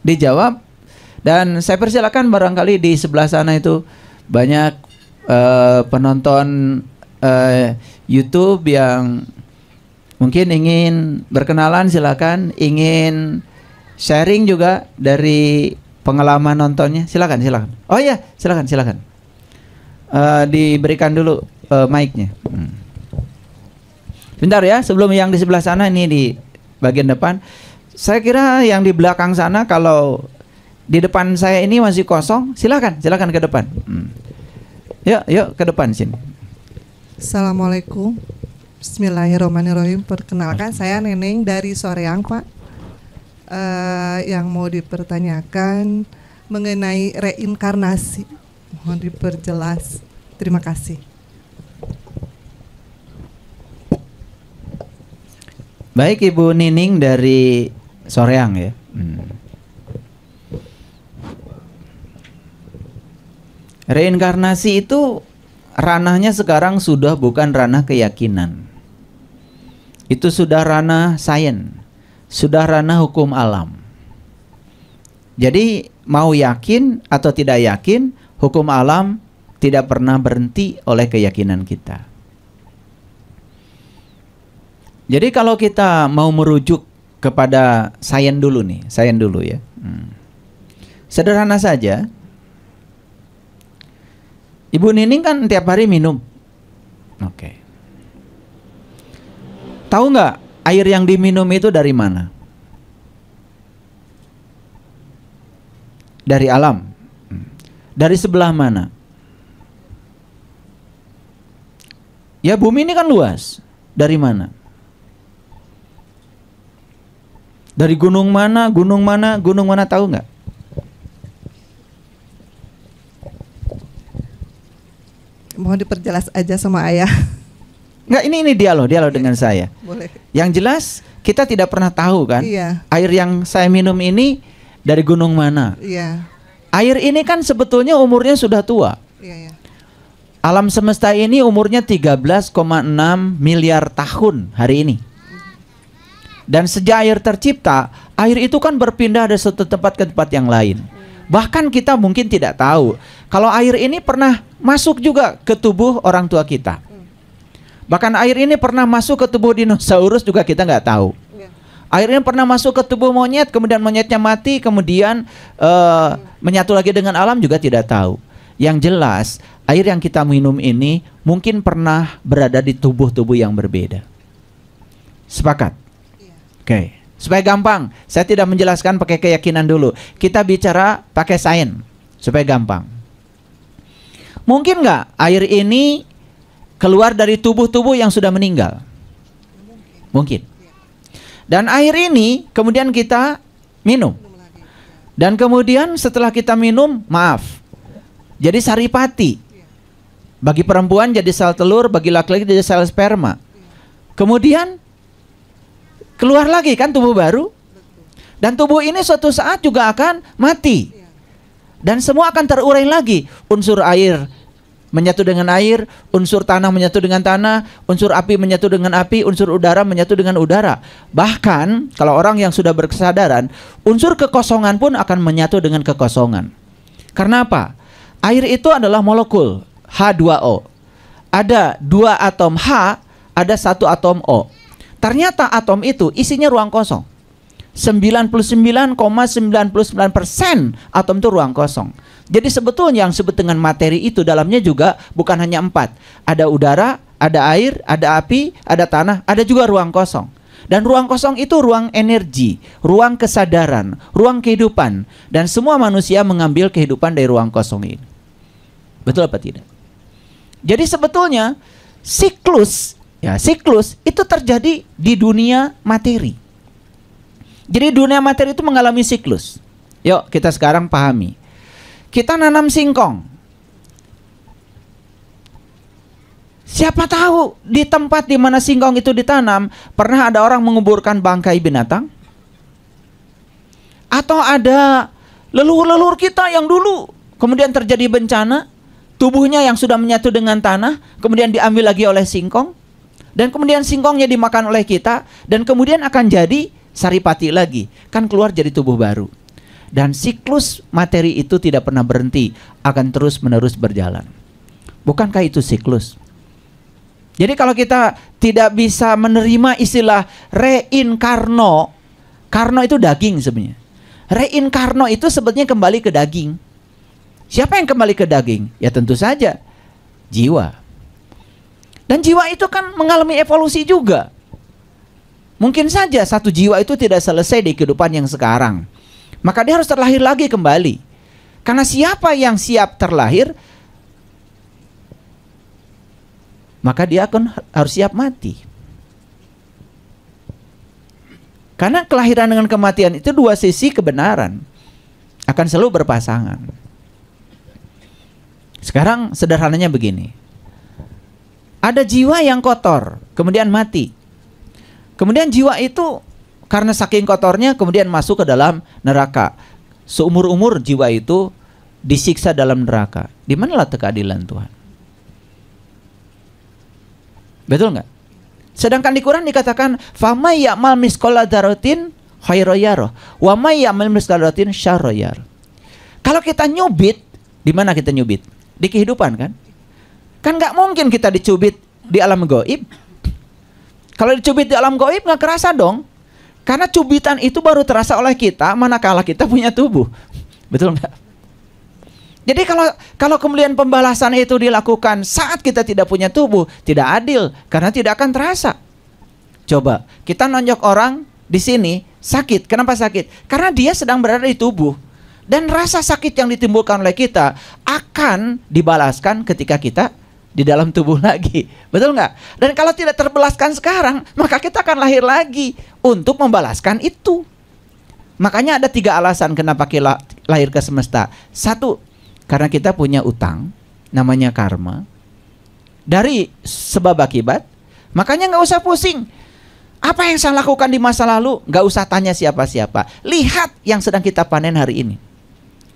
dijawab dan saya persilakan barangkali di sebelah sana itu banyak penonton YouTube yang mungkin ingin berkenalan, silakan. Ingin sharing juga dari pengalaman nontonnya, silakan. Oh ya, silakan. Diberikan dulu mic-nya. Bentar ya, sebelum yang di sebelah sana, ini di bagian depan. Saya kira yang di belakang sana, kalau di depan saya ini masih kosong, silakan ke depan. Yuk ke depan sini. Assalamualaikum. Bismillahirrahmanirrahim. Perkenalkan, saya Neneng dari Soreang, Pak. Yang mau dipertanyakan mengenai reinkarnasi, mohon diperjelas. Terima kasih. Baik, Ibu Nining dari Soreang ya. Reinkarnasi itu ranahnya sekarang sudah bukan ranah keyakinan. Itu sudah ranah sains, sudah ranah hukum alam. Jadi mau yakin atau tidak yakin, hukum alam tidak pernah berhenti oleh keyakinan kita. Jadi kalau kita mau merujuk kepada sains dulu ya. Sederhana saja. Ibu Nining kan tiap hari minum. Oke. Tahu nggak air yang diminum itu dari mana? Dari alam. Dari sebelah mana? Ya, bumi ini kan luas. Dari mana? Dari gunung mana tahu nggak? Mohon diperjelas aja sama ayah. Nggak, ini dialog dengan saya. Boleh. Yang jelas kita tidak pernah tahu kan, Iya. air yang saya minum ini dari gunung mana. Iya. Air ini kan sebetulnya umurnya sudah tua. Iya. Alam semesta ini umurnya 13,6 miliar tahun hari ini. Dan sejak air tercipta, air itu kan berpindah dari satu tempat ke tempat yang lain. Bahkan kita mungkin tidak tahu kalau air ini pernah masuk juga ke tubuh orang tua kita. Bahkan air ini pernah masuk ke tubuh dinosaurus juga kita nggak tahu. Air ini pernah masuk ke tubuh monyet, kemudian monyetnya mati, kemudian menyatu lagi dengan alam juga tidak tahu. Yang jelas, air yang kita minum ini mungkin pernah berada di tubuh-tubuh yang berbeda. Sepakat? Oke. Supaya gampang, saya tidak menjelaskan pakai keyakinan dulu. Kita bicara pakai sains supaya gampang. Mungkin nggak air ini keluar dari tubuh-tubuh yang sudah meninggal? Mungkin. Dan air ini kemudian kita minum. Dan kemudian setelah kita minum, maaf, jadi saripati. Bagi perempuan jadi sel telur, bagi laki-laki jadi sel sperma. Kemudian keluar lagi kan tubuh baru. Dan tubuh ini suatu saat juga akan mati. Dan semua akan terurai lagi. Unsur air menyatu dengan air, unsur tanah menyatu dengan tanah, unsur api menyatu dengan api, unsur udara menyatu dengan udara. Bahkan kalau orang yang sudah berkesadaran, unsur kekosongan pun akan menyatu dengan kekosongan. Karena apa? Air itu adalah molekul H2O. Ada 2 atom H, ada 1 atom O. Ternyata atom itu isinya ruang kosong. 99,99% atom itu ruang kosong. Jadi sebetulnya yang disebut dengan materi itu dalamnya juga bukan hanya 4. Ada udara, ada air, ada api, ada tanah, ada juga ruang kosong. Dan ruang kosong itu ruang energi, ruang kesadaran, ruang kehidupan. Dan semua manusia mengambil kehidupan dari ruang kosong ini. Betul apa tidak? Jadi sebetulnya siklus itu terjadi di dunia materi. Jadi dunia materi itu mengalami siklus. Yuk kita sekarang pahami. Kita nanam singkong. Siapa tahu di tempat di mana singkong itu ditanam pernah ada orang menguburkan bangkai binatang? Atau ada leluhur-leluhur kita yang dulu kemudian terjadi bencana, tubuhnya yang sudah menyatu dengan tanah kemudian diambil lagi oleh singkong? Dan kemudian singkongnya dimakan oleh kita, dan kemudian akan jadi saripati lagi, kan keluar jadi tubuh baru. Dan siklus materi itu tidak pernah berhenti, akan terus menerus berjalan. Bukankah itu siklus? Jadi kalau kita tidak bisa menerima istilah reinkarno, karno itu daging sebenarnya. Reinkarno itu sebetulnya kembali ke daging. Siapa yang kembali ke daging? Ya tentu saja jiwa. Dan jiwa itu kan mengalami evolusi juga. Mungkin saja satu jiwa itu tidak selesai di kehidupan yang sekarang. Maka dia harus terlahir lagi kembali. Karena siapa yang siap terlahir, maka dia akan harus siap mati. Karena kelahiran dengan kematian itu dua sisi kebenaran, akan selalu berpasangan. Sekarang sederhananya begini. Ada jiwa yang kotor, kemudian mati. Kemudian jiwa itu karena saking kotornya kemudian masuk ke dalam neraka. Seumur-umur jiwa itu disiksa dalam neraka. Di mana letak keadilan Tuhan? Betul nggak? Sedangkan di Quran dikatakan famay ya'mal misqala dzarratin khairan yarah wa may ya'mal misqala dzarratin syarran yarah. Kalau kita nyubit, di mana kita nyubit? Di kehidupan kan? Kan nggak mungkin kita dicubit di alam gaib. Kalau dicubit di alam gaib nggak kerasa dong. Karena cubitan itu baru terasa oleh kita manakala kita punya tubuh. Betul nggak? Jadi kalau kemudian pembalasan itu dilakukan saat kita tidak punya tubuh, tidak adil karena tidak akan terasa. Coba kita nonjok orang di sini sakit. Kenapa sakit? Karena dia sedang berada di tubuh. Dan rasa sakit yang ditimbulkan oleh kita akan dibalaskan ketika kita di dalam tubuh lagi. Betul nggak? Dan kalau tidak terbalaskan sekarang, maka kita akan lahir lagi untuk membalaskan itu. Makanya ada 3 alasan kenapa kita lahir ke semesta. 1, karena kita punya utang, namanya karma. Dari sebab akibat, makanya nggak usah pusing. Apa yang saya lakukan di masa lalu, nggak usah tanya siapa-siapa. Lihat yang sedang kita panen hari ini.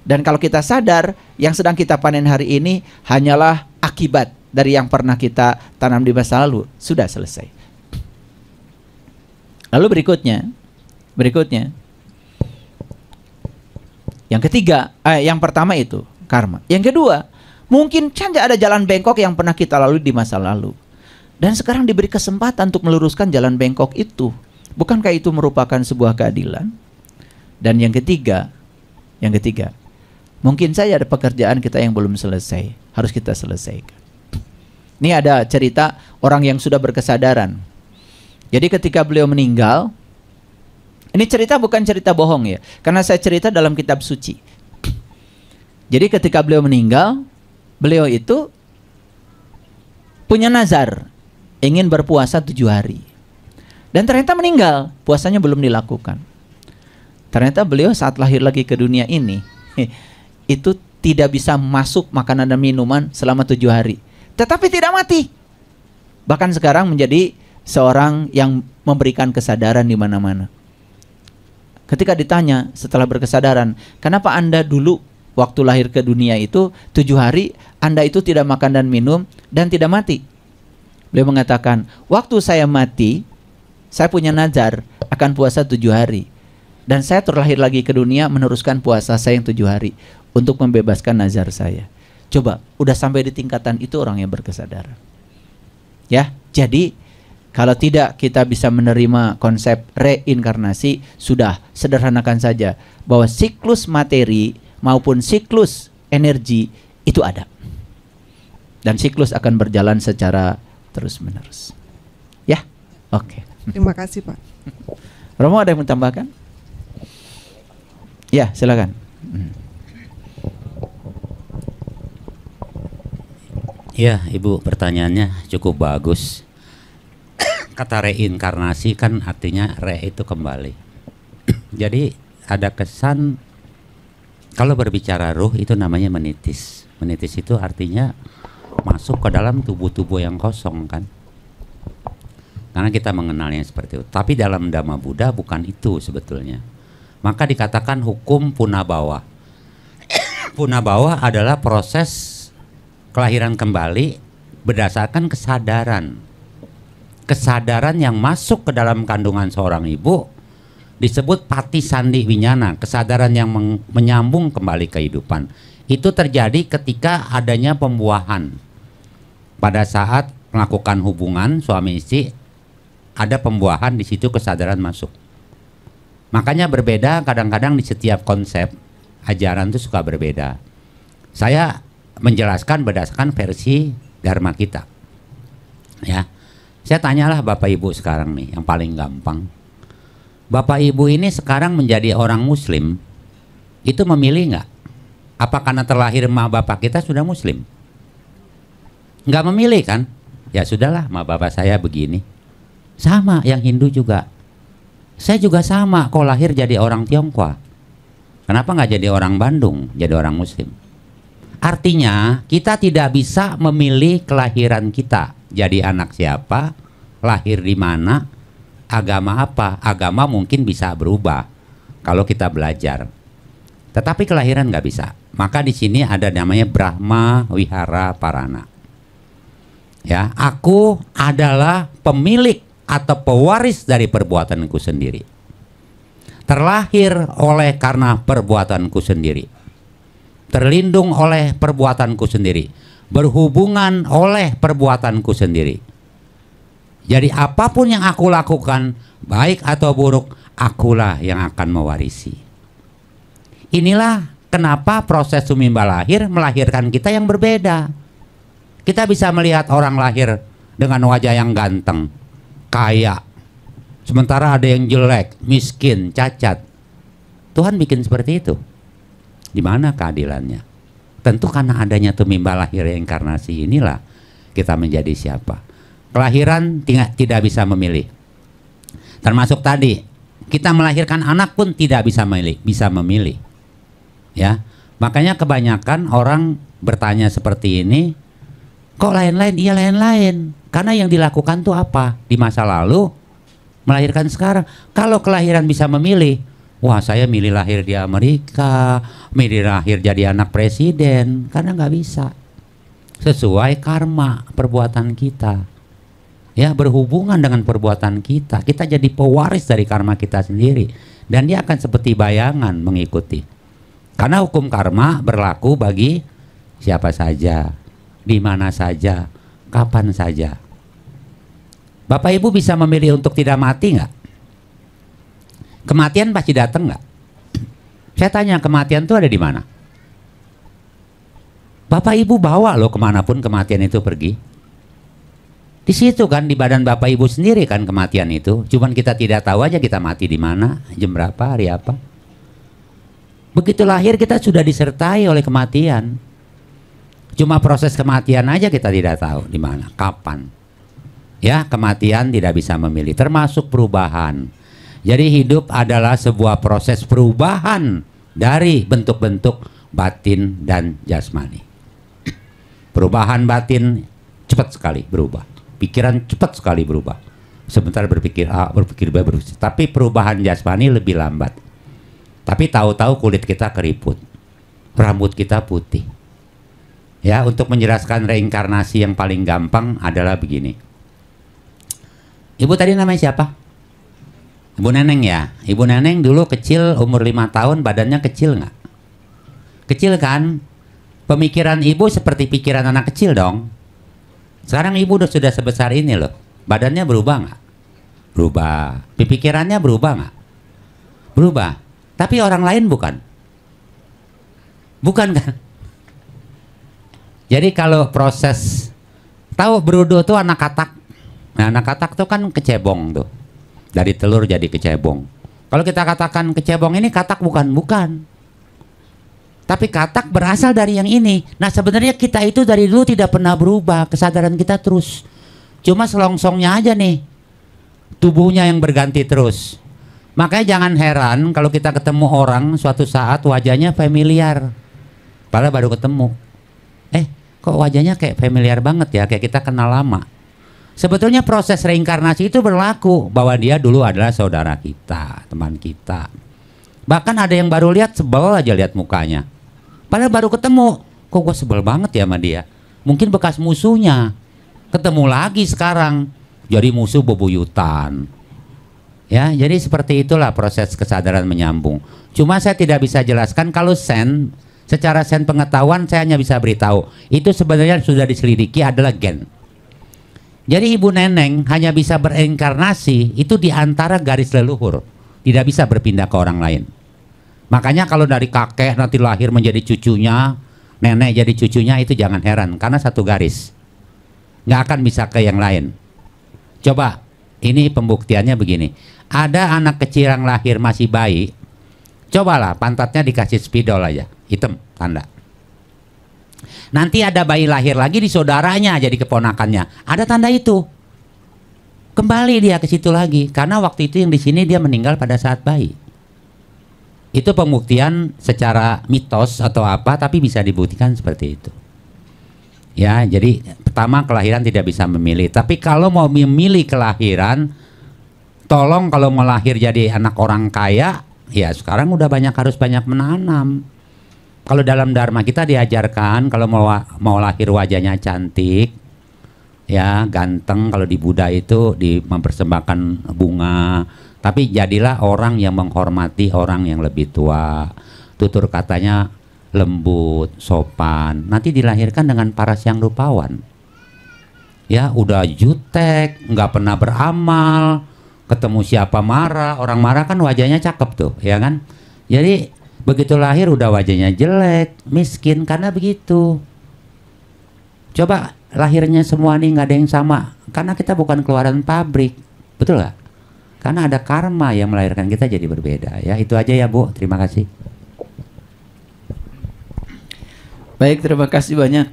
Dan kalau kita sadar, yang sedang kita panen hari ini hanyalah akibat dari yang pernah kita tanam di masa lalu, sudah selesai. Lalu berikutnya, yang ketiga, yang pertama itu karma. Yang kedua, mungkin saja ada jalan bengkok yang pernah kita lalui di masa lalu, dan sekarang diberi kesempatan untuk meluruskan jalan bengkok itu. Bukankah itu merupakan sebuah keadilan? Dan yang ketiga, mungkin saja ada pekerjaan kita yang belum selesai, harus kita selesaikan. Ini ada cerita orang yang sudah berkesadaran. Jadi ketika beliau meninggal, ini cerita bukan cerita bohong ya, karena saya cerita dalam kitab suci. Jadi ketika beliau meninggal, beliau itu punya nazar, ingin berpuasa 7 hari. Dan ternyata meninggal, puasanya belum dilakukan. Ternyata beliau saat lahir lagi ke dunia ini, itu tidak bisa masuk makanan dan minuman selama 7 hari. Tetapi tidak mati. Bahkan sekarang menjadi seorang yang memberikan kesadaran di mana-mana. Ketika ditanya setelah berkesadaran, kenapa Anda dulu waktu lahir ke dunia itu 7 hari Anda itu tidak makan dan minum dan tidak mati? Beliau mengatakan, waktu saya mati, saya punya nazar akan puasa 7 hari. Dan saya terlahir lagi ke dunia meneruskan puasa saya yang 7 hari untuk membebaskan nazar saya. Coba, udah sampai di tingkatan itu orang yang berkesadaran. Ya, jadi kalau tidak kita bisa menerima konsep reinkarnasi, sudah sederhanakan saja bahwa siklus materi maupun siklus energi itu ada. Dan siklus akan berjalan secara terus-menerus. Ya, oke. Terima kasih Pak. Romo ada yang menambahkan? Ya, silakan. Ya, Ibu, pertanyaannya cukup bagus. Kata reinkarnasi kan artinya re itu kembali. Jadi ada kesan kalau berbicara ruh itu namanya menitis. Menitis itu artinya masuk ke dalam tubuh-tubuh yang kosong kan. Karena kita mengenalnya seperti itu. Tapi dalam Dhamma Buddha bukan itu sebetulnya. Maka dikatakan hukum punabawa. Punabawa adalah proses kelahiran kembali berdasarkan kesadaran. kesadaran yang masuk ke dalam kandungan seorang ibu disebut pati sandi winyana, kesadaran yang menyambung kembali kehidupan. Itu terjadi ketika adanya pembuahan. Pada saat melakukan hubungan suami istri, ada pembuahan, di situ kesadaran masuk. Makanya berbeda kadang-kadang di setiap konsep ajaran itu suka berbeda. Saya menjelaskan berdasarkan versi Dharma kita. Ya. Saya tanyalah Bapak Ibu sekarang nih, yang paling gampang. Bapak Ibu ini sekarang menjadi orang Muslim, itu memilih nggak? Apa karena terlahir ma bapak kita sudah Muslim? Nggak memilih kan? Ya sudahlah, ma bapak saya begini. Sama yang Hindu juga. Saya juga sama, kok lahir jadi orang Tionghoa. Kenapa nggak jadi orang Bandung, jadi orang Muslim? Artinya kita tidak bisa memilih kelahiran kita. Jadi anak siapa, lahir di mana, agama apa. Agama mungkin bisa berubah kalau kita belajar. Tetapi kelahiran nggak bisa. Maka di sini ada namanya Brahma Wihara Parana. Ya, aku adalah pemilik atau pewaris dari perbuatanku sendiri. Terlahir oleh karena perbuatanku sendiri. Terlindung oleh perbuatanku sendiri. Berhubungan oleh perbuatanku sendiri. Jadi apapun yang aku lakukan, baik atau buruk, akulah yang akan mewarisi. Inilah kenapa proses sumimba lahir melahirkan kita yang berbeda. Kita bisa melihat orang lahir dengan wajah yang ganteng, kaya, sementara ada yang jelek, miskin, cacat. Tuhan bikin seperti itu. Di mana keadilannya? Tentu karena adanya tumimba lahir reinkarnasi inilah kita menjadi siapa. Kelahiran tidak bisa memilih. Termasuk tadi, kita melahirkan anak pun tidak bisa memilih. Ya, makanya kebanyakan orang bertanya seperti ini, kok lain-lain? Iya lain-lain. Karena yang dilakukan tuh apa? Di masa lalu, melahirkan sekarang. Kalau kelahiran bisa memilih, wah saya milih lahir di Amerika, milih lahir jadi anak presiden. Karena nggak bisa. Sesuai karma perbuatan kita. Ya, berhubungan dengan perbuatan kita. Kita jadi pewaris dari karma kita sendiri. Dan dia akan seperti bayangan mengikuti. Karena hukum karma berlaku bagi siapa saja, di mana saja, kapan saja. Bapak Ibu bisa memilih untuk tidak mati nggak? Kematian pasti datang nggak? Saya tanya, kematian itu ada di mana? Bapak Ibu bawa loh kemanapun kematian itu pergi. Di situ kan, di badan Bapak Ibu sendiri kan kematian itu. Cuman kita tidak tahu aja kita mati di mana, jam berapa, hari apa. Begitu lahir kita sudah disertai oleh kematian. Cuma proses kematian aja kita tidak tahu di mana, kapan. Ya, kematian tidak bisa memilih, termasuk perubahan. Jadi hidup adalah sebuah proses perubahan dari bentuk-bentuk batin dan jasmani. Perubahan batin cepat sekali berubah. Pikiran cepat sekali berubah. Sebentar berpikir A, berpikir B, berpikir. Tapi perubahan jasmani lebih lambat. Tapi tahu-tahu kulit kita keriput. Rambut kita putih. Ya, untuk menjelaskan reinkarnasi yang paling gampang adalah begini. Ibu tadi namanya siapa? Ibu Neneng ya. Ibu Neneng dulu kecil, umur 5 tahun, badannya kecil nggak? Kecil kan? Pemikiran ibu seperti pikiran anak kecil dong. Sekarang ibu sudah sebesar ini loh. Badannya berubah nggak? Berubah. Pikirannya berubah nggak? Berubah. Tapi orang lain bukan. Bukan kan? Jadi kalau proses, tahu berudu tuh anak katak. Nah, anak katak tuh kan kecebong tuh. Dari telur jadi kecebong. Kalau kita katakan kecebong ini katak bukan. Tapi katak berasal dari yang ini. Nah, sebenarnya kita itu dari dulu tidak pernah berubah. Kesadaran kita terus. Cuma selongsongnya aja nih. Tubuhnya yang berganti terus. Makanya jangan heran kalau kita ketemu orang suatu saat wajahnya familiar. Padahal baru ketemu. Kok wajahnya kayak familiar banget ya, kayak kita kenal lama. Sebetulnya proses reinkarnasi itu berlaku. Bahwa dia dulu adalah saudara kita, teman kita. Bahkan ada yang baru lihat sebel aja lihat mukanya. Padahal baru ketemu, kok gue sebel banget ya sama dia. Mungkin bekas musuhnya. Ketemu lagi sekarang. jadi musuh bebuyutan. Ya, jadi seperti itulah proses kesadaran menyambung. Cuma saya tidak bisa jelaskan kalau sen, secara sen pengetahuan saya hanya bisa beritahu itu sebenarnya sudah diselidiki adalah gen. Jadi ibu neneng hanya bisa berinkarnasi itu di antara garis leluhur, tidak bisa berpindah ke orang lain. Makanya kalau dari kakek nanti lahir menjadi cucunya, nenek jadi cucunya, itu jangan heran karena satu garis, nggak akan bisa ke yang lain. Coba ini pembuktiannya begini. Ada anak kecil yang lahir masih bayi, cobalah pantatnya dikasih spidol aja, hitam tanda. Nanti ada bayi lahir lagi di saudaranya jadi keponakannya, ada tanda itu. Kembali dia ke situ lagi karena waktu itu yang di sini dia meninggal pada saat bayi. Itu pembuktian secara mitos atau apa, tapi bisa dibuktikan seperti itu. Ya, jadi pertama kelahiran tidak bisa memilih, tapi kalau mau memilih kelahiran, tolong kalau mau lahir jadi anak orang kaya, ya sekarang udah harus banyak menanam. Kalau dalam dharma kita diajarkan kalau mau lahir wajahnya cantik, ya ganteng. Kalau di Buddha itu mempersembahkan bunga, tapi jadilah orang yang menghormati orang yang lebih tua. Tutur katanya lembut, sopan. Nanti dilahirkan dengan paras yang rupawan. Ya udah jutek, nggak pernah beramal. Ketemu siapa marah, orang marah kan wajahnya cakep tuh, ya kan? Jadi begitu lahir udah wajahnya jelek, miskin karena begitu. Coba lahirnya semua nih nggak ada yang sama, karena kita bukan keluaran pabrik, betul nggak? Karena ada karma yang melahirkan kita jadi berbeda. Ya itu aja ya Bu, terima kasih. Baik, terima kasih banyak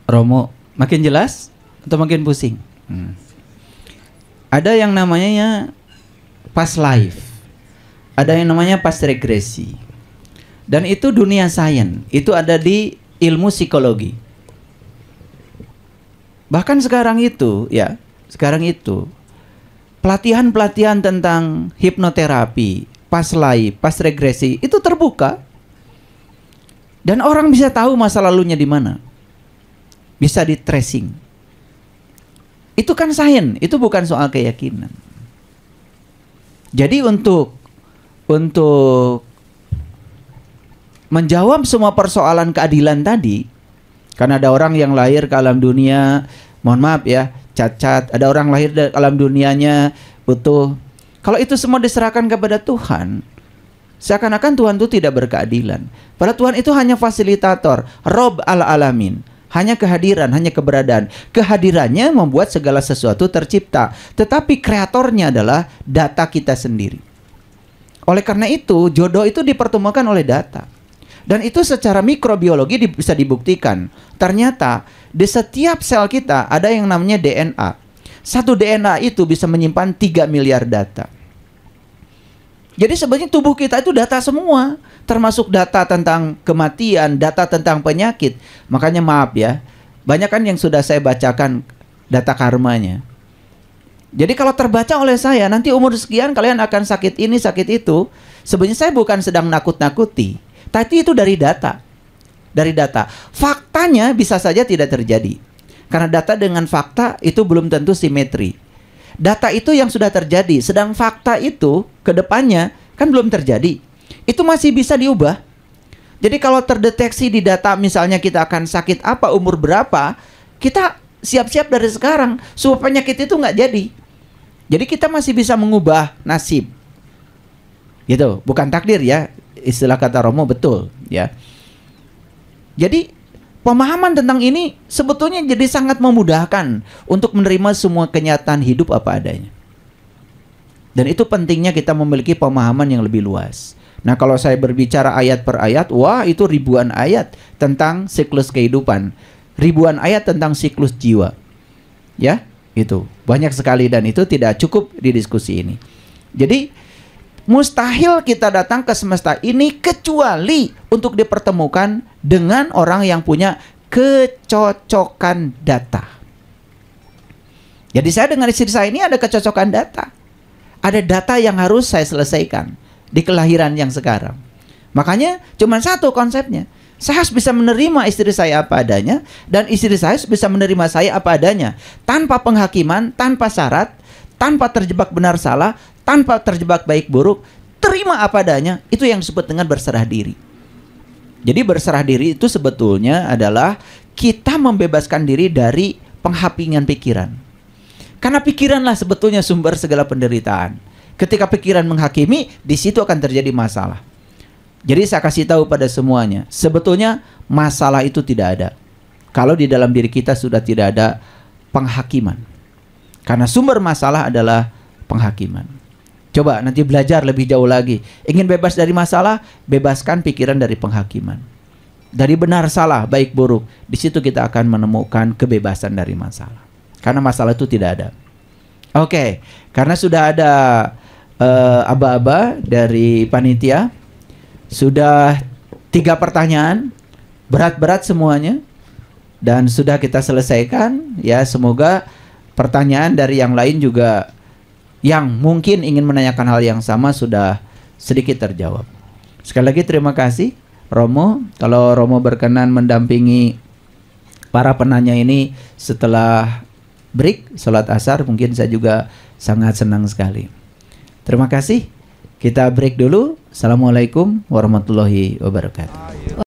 Romo. Makin jelas atau makin pusing? Ada yang namanya past life, ada yang namanya past regresi, dan itu dunia sains, itu ada di ilmu psikologi. Bahkan sekarang itu pelatihan-pelatihan tentang hipnoterapi, past life, past regresi itu terbuka, dan orang bisa tahu masa lalunya di mana, bisa di tracing. Itu kan sains, itu bukan soal keyakinan. Jadi untuk menjawab semua persoalan keadilan tadi, karena ada orang yang lahir ke alam dunia, mohon maaf ya, cacat, ada orang lahir ke alam dunianya utuh. Kalau itu semua diserahkan kepada Tuhan, seakan-akan Tuhan itu tidak berkeadilan. Padahal Tuhan itu hanya fasilitator, Rob al-alamin. Hanya kehadiran, hanya keberadaan. Kehadirannya membuat segala sesuatu tercipta. Tetapi kreatornya adalah data kita sendiri. Oleh karena itu, jodoh itu dipertemukan oleh data. Dan itu secara mikrobiologi bisa dibuktikan. Ternyata di setiap sel kita ada yang namanya DNA. Satu DNA itu bisa menyimpan 3 miliar data. Jadi sebenarnya tubuh kita itu data semua, termasuk data tentang kematian, data tentang penyakit. Makanya maaf ya, banyak kan yang sudah saya bacakan data karmanya. Jadi kalau terbaca oleh saya, nanti umur sekian kalian akan sakit ini, sakit itu. Sebenarnya saya bukan sedang nakut-nakuti, tapi itu dari data. Dari data. Faktanya bisa saja tidak terjadi. Karena data dengan fakta itu belum tentu simetri. Data itu yang sudah terjadi, sedang fakta itu ke depannya kan belum terjadi. Itu masih bisa diubah. Jadi kalau terdeteksi di data misalnya kita akan sakit apa, umur berapa, kita siap-siap dari sekarang supaya penyakit itu nggak jadi. Jadi kita masih bisa mengubah nasib. Gitu, bukan takdir ya. Istilah kata Romo betul ya. Jadi pemahaman tentang ini sebetulnya jadi sangat memudahkan untuk menerima semua kenyataan hidup apa adanya. Dan itu pentingnya kita memiliki pemahaman yang lebih luas. Nah kalau saya berbicara ayat per ayat, wah itu ribuan ayat tentang siklus kehidupan. Ribuan ayat tentang siklus jiwa. Ya, itu banyak sekali dan itu tidak cukup di diskusi ini. Jadi mustahil kita datang ke semesta ini kecuali untuk dipertemukan dengan orang yang punya kecocokan data. Jadi saya dengan istri saya ini ada kecocokan data. Ada data yang harus saya selesaikan di kelahiran yang sekarang. Makanya cuma satu konsepnya. Saya harus bisa menerima istri saya apa adanya, dan istri saya harus bisa menerima saya apa adanya, tanpa penghakiman, tanpa syarat, tanpa terjebak benar salah, tanpa terjebak baik buruk, terima apa adanya, itu yang disebut dengan berserah diri. Jadi berserah diri itu sebetulnya adalah kita membebaskan diri dari penghakiman pikiran. Karena pikiranlah sebetulnya sumber segala penderitaan. Ketika pikiran menghakimi, di situ akan terjadi masalah. Jadi saya kasih tahu pada semuanya, sebetulnya masalah itu tidak ada kalau di dalam diri kita sudah tidak ada penghakiman. Karena sumber masalah adalah penghakiman. Coba nanti belajar lebih jauh lagi. Ingin bebas dari masalah, bebaskan pikiran dari penghakiman. Dari benar salah, baik buruk. Di situ kita akan menemukan kebebasan dari masalah. Karena masalah itu tidak ada. Oke, karena sudah ada aba-aba dari panitia. Sudah 3 pertanyaan, berat-berat semuanya. Dan sudah kita selesaikan. Ya, semoga pertanyaan dari yang lain juga yang mungkin ingin menanyakan hal yang sama sudah sedikit terjawab. Sekali lagi terima kasih Romo. Kalau Romo berkenan mendampingi para penanya ini setelah break sholat asar, mungkin saya juga sangat senang sekali. Terima kasih. Kita break dulu. Assalamualaikum warahmatullahi wabarakatuh.